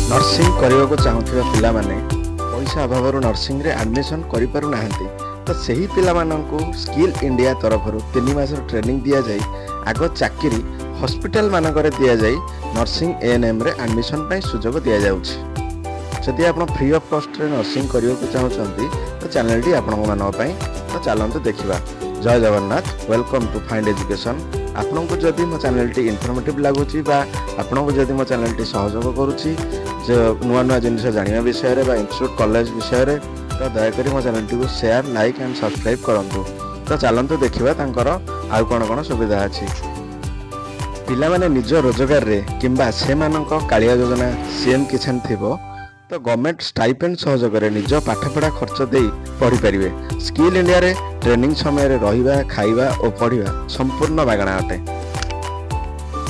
Nursing करने चाहूथिबा पिला माने पैसा अभाव नर्सिंग रे एडमिशन करि पारु नाहंती तो सही पिला माननकु स्किल इंडिया तरफ 3 मास ट्रेनिंग दिया जाय आगो चाकरी हॉस्पिटल मानकर दिया जाय नर्सिंग एएनएम रे एडमिशन पई सुजोग दिया जाउछि। जदि आप फ्री ऑफ कॉस्ट रे नर्सिंग करने को चाहते तो चैनल टी आपण मान तो चलते देखा। जय Jagannath, welcome to find education. आपन को जदि मो चैनल टी इनफॉर्मेटिव लगुच आपन को जदि मो चैनल टी सहयोग करुच्ची नुआ नुआ जिन जाना विषय रे इंस्टीट्यूट कॉलेज विषय रे तो दयाकोरी मो चैनल टी को शेयर लाइक एंड सब्सक्राइब करंतु। तो चलते देखा तांकर आउ कौन कौन सुविधा अच्छी। पिला माने निज रोजगार रे किंबा से मानक कालिया योजना सीएम किसान थिबो तो गवर्नमेंट स्टाइपेंड सहयोग करे निज पाठपढ़ा खर्च दे पढ़ी पारिबे। स्किल इंडिया रे ट्रेनिंग समय रे रहिबा खाइबा और पढ़िबा संपूर्ण मागणा अटे।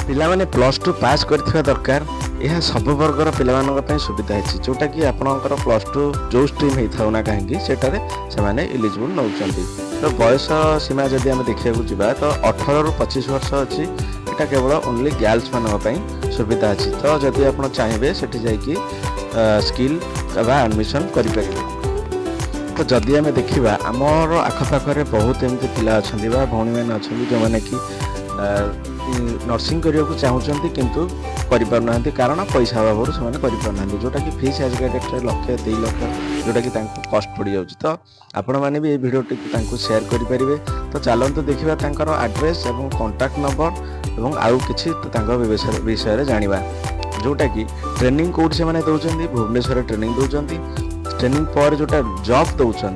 पिला माने +2 पास करथिबा दरकार। यह सब वर्गर पिलामानक पई सुविधा अछि जोटा कि आपनकर +2 जो स्ट्रीम हेइ थाउ ना काहेकि सेटारे से माने एलिजिबल नउचंती। तो बयस सीमा जदि हम देखिया को जिबा तो 18 रु 25 वर्ष अछि। एटा केवल ओनली गर्ल्स मानक पई सुविधा अछि। तो जदि आपण चाहिबे सेठी जाई कि स्किल बा एडमिशन करि परिबे। तो जदि आम देखा आमर आखपाखे बहुत एमती पिला अच्छा बा भौणी मैंने अच्छा जो मैंने कि नर्सिंग करने को चाहते किंतु करना कारण पैसा अभाव से करना जोटा कि फीस आजिका डेट्रे 1,00,000 2 लाख जोटा कि कस्ट पड़ जाऊँ। तो आपण मैंने भी ये भिडियोटी शेयर करेंगे। तो चलते देखा एड्रेस और कॉन्टैक्ट नंबर और आउ किसी विषय जाना जोटा कि ट्रेनिंग कौट से दौरान भुवनेश्वर ट्रेनिंग दौरान ट्रेनिंग पर जोटा जॉब दौरान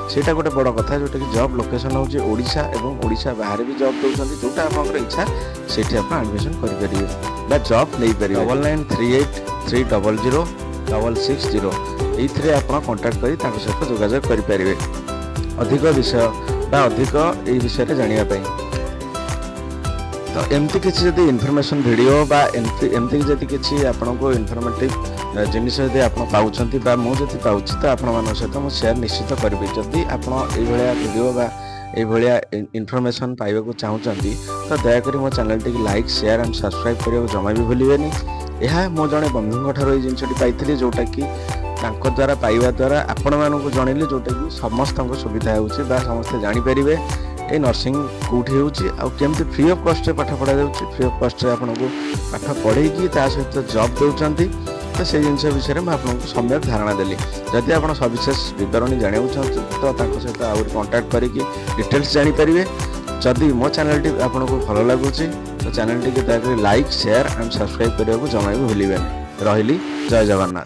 सेटा गोटे बड़ कथा जोटा कि जॉब लोकेशन हूँ ओडिशा और ओडिशा बाहर भी जॉब दौरान जोटा आप इच्छा से एडमिशन करेंगे जॉब नहीं पारे। 9938300660 ये आप कॉन्टैक्ट कर सहित जोगाजोग करेंगे अधिक विषय अधिक ये विषय जानापी। तो एमती किसी जदि इनफॉरमेशन वीडियो बा एमती जदि किसी आपन को इनफॉर्मेटिव जिनिस जदि आप पाउछंती बा मु जदि पाउछि तो आपण मान सहित मु शेयर निश्चित करिबि। जदि आपण ए भलिया वीडियो बा ए भलिया इनफॉरमेशन पाइबा को चाहउछंती तो दया करी मो channel T like share and subscribe करियो जमा भी भूलिबेनी। यह मो जने बंधुଙ୍କ ठारो ए जिनसटी पाइथिली जोटा कि तांको द्वारा पाइबा द्वारा आपण मानकु जणिले जोटा कि समस्त को सुविधा होउछि बा समस्त जानि परिबे ए नर्सिंग कौटी होमती फ्री ऑफ कॉस्ट पाठ पढ़ा जाऊँगी। फ्री ऑफ कॉस्ट आपको पाठ पढ़ेगी सहित जॉब दौरान तो से जिन विषय में आपको सम्यक धारणा देली। जदि आप सविशेष विवरणी जानू चाहते तो सहित आउट कंटाक्ट करके डिटेल्स जानीपारे। जदि मो चैनल टी आपको भल लगुच तो चैनल टी दयाकोरी लाइक शेयर एंड सब्सक्राइब करने को जमा भी भूलिबेनि। रहिली, जय जगन्नाथ।